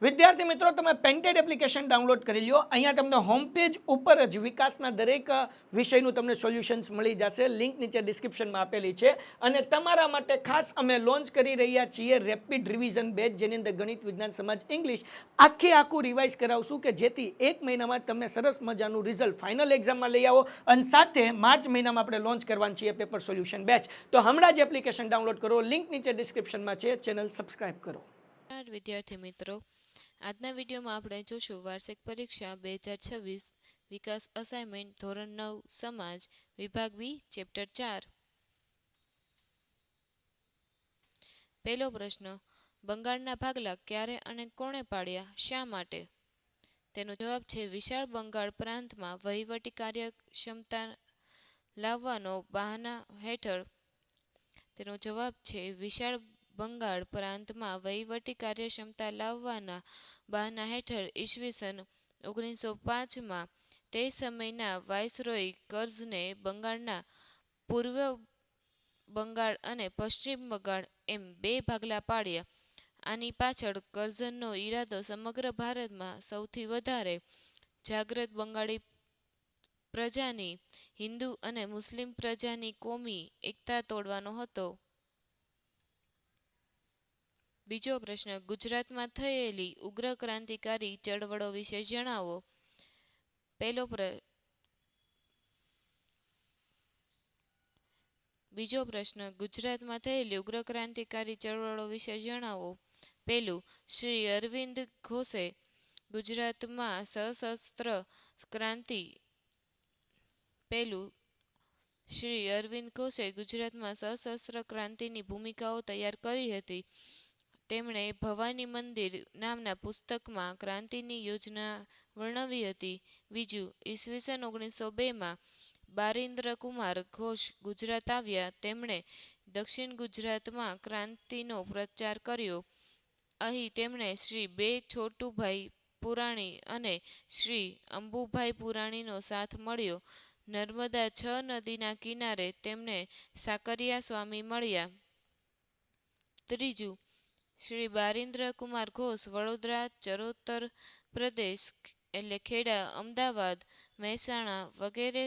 વિદ્યાર્થી મિત્રો, તમે પેન્ટેડ એપ્લિકેશન ડાઉનલોડ કરી લ્યો. અહીંયા તમને હોમ પેજ ઉપર જ વિકાસના દરેક વિષયનું તમને સોલ્યુશન્સ મળી જશે. લિંક નીચે ડિસ્ક્રિપ્શનમાં આપેલી છે. અને તમારા માટે ખાસ અમે લોન્ચ કરી રહ્યા છીએ રેપિડ રિવિઝન બેચ, જેની અંદર ગણિત, વિજ્ઞાન, સમાજ, ઇંગ્લિશ આખું રિવાઇઝ કરાવશું કે જેથી એક મહિનામાં તમને સરસ મજાનું રિઝલ્ટ ફાઇનલ એક્ઝામમાં લઈ આવો. અને સાથે માર્ચ મહિનામાં આપણે લોન્ચ કરવાનું છીએ પેપર સોલ્યુશન બેચ. તો હમણાં જ એપ્લિકેશન ડાઉનલોડ કરો. લિંક નીચે ડિસ્ક્રિપ્શનમાં છે. ચેનલ સબસ્ક્રાઇબ કરો. વિદ્યાર્થી મિત્રો, આજના વિડીયોમાં આપણે જોશું વાર્ષિક પરીક્ષા 2026 વિકાસ અસાઇનમેન્ટ ધોરણ 9 સમાજ વિભાગ બી ચેપ્ટર 4. પહેલો પ્રશ્ન, બંગાળના ભાગલા ક્યારે અને કોણે પાડ્યા, શા માટે? તેનો જવાબ છે વિશાળ બંગાળ પ્રાંતમાં વહીવટી કાર્યક્ષમતા લાવવાનો બહાના હેઠળ. તેનો જવાબ છે વિશાળ બંગાળ પ્રાંતમાં વહીવટી કાર્યક્ષમતા લાવવાના બહાના હેઠળ ઈસવીસન 1905માં તે સમયના વાઇસરોય કર્ઝને બંગાળના પૂર્વ બંગાળ અને પશ્ચિમ બંગાળ એમ બે ભાગલા પાડ્યા. આની પાછળ કર્ઝનનો ઈરાદો સમગ્ર ભારતમાં સૌથી વધારે જાગૃત બંગાળી પ્રજાની હિન્દુ અને મુસ્લિમ પ્રજાની કોમી એકતા તોડવાનો હતો. બીજો પ્રશ્ન, ગુજરાતમાં થયેલી ઉગ્ર ક્રાંતિકારી ચળવળો વિશે જણાવો. બીજો પ્રશ્ન, ગુજરાતમાં થયેલી ઉગ્ર ક્રાંતિકારી ચળવળો વિશે જણાવો. પહેલું, શ્રી અરવિંદ ઘોષે ગુજરાતમાં સશસ્ત્ર ક્રાંતિ શ્રી અરવિંદ ઘોષે ગુજરાતમાં સશસ્ત્ર ક્રાંતિની ભૂમિકાઓ તૈયાર કરી હતી. તેમણે ભવાની મંદિર નામના પુસ્તકમાં ક્રાંતિની યોજના વર્ણવી હતી. બીજું, ઈસવીસન 1902માં બારિન્દ્ર કુમાર ઘોષ ગુજરાત આવ્યા. તેમણે દક્ષિણ ગુજરાતમાં ક્રાંતિનો પ્રચાર કર્યો. અહીં તેમણે શ્રી બે છોટુભાઈ પુરાણી અને શ્રી અંબુભાઈ પુરાણીનો સાથ મળ્યો. નર્મદા 6 નદીના કિનારે તેમને સાકરિયા સ્વામી મળ્યા. ત્રીજું, શ્રી બારિન્દ્ર કુમાર ઘોષ વડોદરા, ચરોતર પ્રદેશ એટલે ખેડા, અમદાવાદ, મહેસાણા વગેરે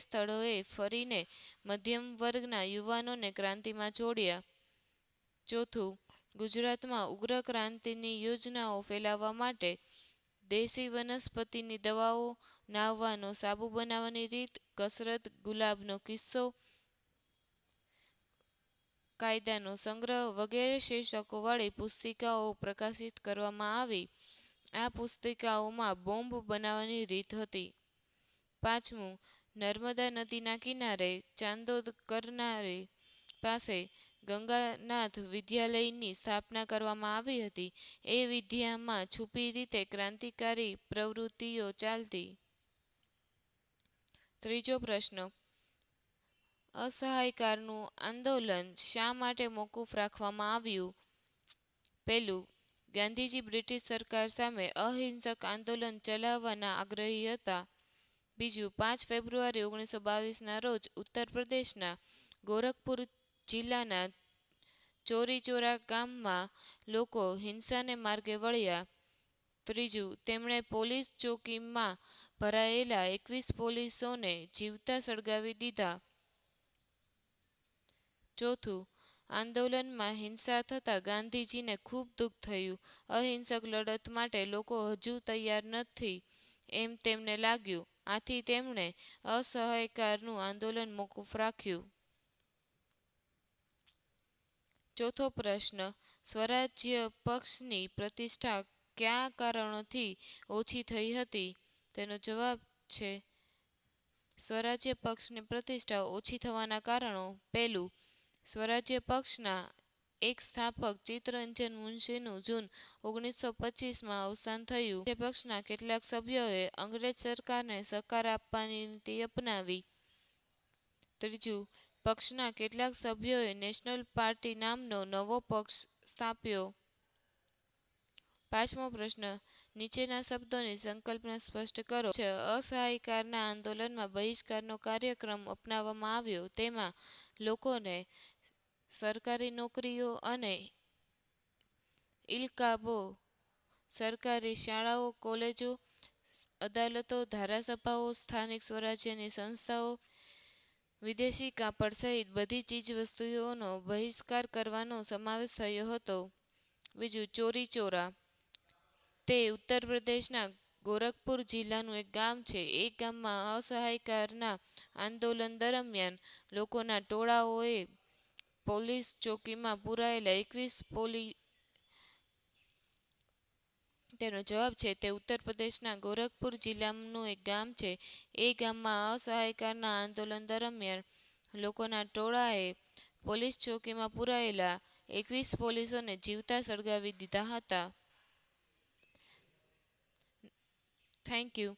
સ્થળોએ ફરીને મધ્યમ વર્ગના યુવાનોને ક્રાંતિમાં જોડ્યા. ચોથું, ગુજરાતમાં ઉગ્ર ક્રાંતિની યોજનાઓ ફેલાવવા માટે દેશી વનસ્પતિની દવાઓ, નાહવાનો સાબુ બનાવવાની રીત, કસરત, ગુલાબનો કિસ્સો, કાયદાનો સંગ્રહ વગેરે શીર્ષકોવાળી પુસ્તિકાઓ પ્રકાશિત કરવામાં આવી. આ પુસ્તિકાઓમાં બોમ્બ બનાવવાની રીત હતી. પાંચમું, નર્મદા નદીના કિનારે ચાંદોદ કરનારે પાસે ગંગાનાથ વિદ્યાલયની સ્થાપના કરવામાં આવી હતી. એ વિદ્યામાં છુપી રીતે ક્રાંતિકારી પ્રવૃત્તિઓ ચાલતી. ત્રીજો પ્રશ્ન, અસહકારનું આંદોલન શા માટે મોકૂફ રાખવામાં આવ્યું? પહેલું, ગાંધીજી બ્રિટિશ સરકાર સામે અહિંસક આંદોલન ચલાવવાના આગ્રહી હતા. બીજું, 5 ફેબ્રુઆરી 1922ના રોજ ઉત્તર પ્રદેશના ગોરખપુર જિલ્લાના ચોરીચોરા ગામમાં લોકો હિંસાને માર્ગે વળ્યા. ત્રીજું, તેમણે પોલીસ ચોકીમાં ભરાયેલા 21 પોલીસોને જીવતા સળગાવી દીધા. ચોથું, આંદોલનમાં હિંસા થતાં ગાંધીજીને ખૂબ દુઃખ થયું. અહિંસક લડત માટે લોકો હજુ તૈયાર નથી એમ તેમને લાગ્યું. આથી તેમણે અસહકારનું આંદોલન મોકૂફ રાખ્યું. ચોથો પ્રશ્ન, સ્વરાજ્ય પક્ષની પ્રતિષ્ઠા કયા કારણોથી ઓછી થઈ હતી? તેનો જવાબ છે સ્વરાજ્ય પક્ષની પ્રતિષ્ઠા ઓછી થવાના કારણો. પહેલું, સ્વરાજ્ય પક્ષના એક સ્થાપક ચિત્તરંજન મુનશીનું જૂન 1925માં અવસાન થયું. સ્વરાજ્ય પક્ષના કેટલાક સભ્યોએ અંગ્રેજ સરકારને સહકાર આપવાની નીતિ અપનાવી. ત્રીજું, પક્ષના કેટલાક સભ્યોએ નેશનલ પાર્ટી નામનો નવો પક્ષ સ્થાપ્યો. પાંચમો પ્રશ્ન, નીચેના શબ્દોની સંકલ્પના સ્પષ્ટ કરો. અસહકારના આંદોલનમાં બહિષ્કારનો કાર્યક્રમ અપનાવવામાં આવ્યો. તેમાં લોકોને સરકારી નોકરીઓ અને ઇલકાબો, સરકારી શાળાઓ, કોલેજો, અદાલતો, ધારાસભાઓ, સ્થાનિક સ્વરાજ્યની સંસ્થાઓ, વિદેશી કાપડ સહિત બધી ચીજવસ્તુઓનો બહિષ્કાર કરવાનો સમાવેશ થયો હતો. બીજું ચોરી ચોરા, તે ઉત્તર પ્રદેશના ગોરખપુર જિલ્લાનું એક ગામ છે. એક ગામમાં અસહાયકારના આંદોલન દરમિયાન લોકોના ટોળાઓએ પોલીસ ચોકીમાં પુરાયેલા 21 તેનો જવાબ છે તે ઉત્તર પ્રદેશના ગોરખપુર જિલ્લાનું એક ગામ છે. એ ગામમાં અસહાયકારના આંદોલન દરમિયાન લોકોના ટોળાએ પોલીસ ચોકીમાં પુરાયેલા 21 પોલીસોને જીવતા સળગાવી દીધા હતા. Thank you.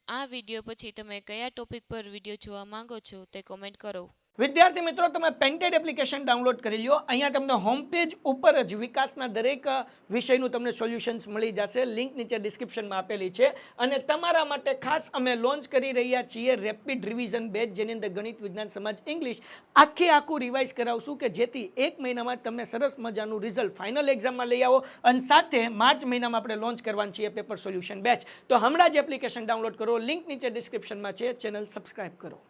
આ વિડીયો પછી તમે કયા ટોપિક પર વિડીયો જોવા માંગો છો તે કોમેન્ટ કરો. વિદ્યાર્થી મિત્રો, તમે પેન્ટેડ એપ્લિકેશન ડાઉનલોડ કરી લો. અહીંયા તમને હોમ પેજ ઉપર જ વિકાસના દરેક વિષયનું તમને સોલ્યુશન્સ મળી જશે. લિંક નીચે ડિસ્ક્રિપ્શનમાં આપેલી છે. અને તમારા માટે ખાસ અમે લોન્ચ કરી રહ્યા છીએ રેપિડ રિવિઝન બેચ, જેની અંદર ગણિત, વિજ્ઞાન, સમાજ, ઇંગ્લિશ આખું રિવાઇઝ કરાવશું કે જેથી એક મહિનામાં તમે સરસ મજાનું રિઝલ્ટ ફાઇનલ એક્ઝામમાં લઈ આવો. અને સાથે માર્ચ મહિનામાં આપણે લોન્ચ કરવાની છીએ પેપર સોલ્યુશન બેચ. તો હમણાં જ એપ્લિકેશન ડાઉનલોડ કરો. લિંક નીચે ડિસ્ક્રિપ્શનમાં છે. ચેનલ સબસ્ક્રાઇબ કરો.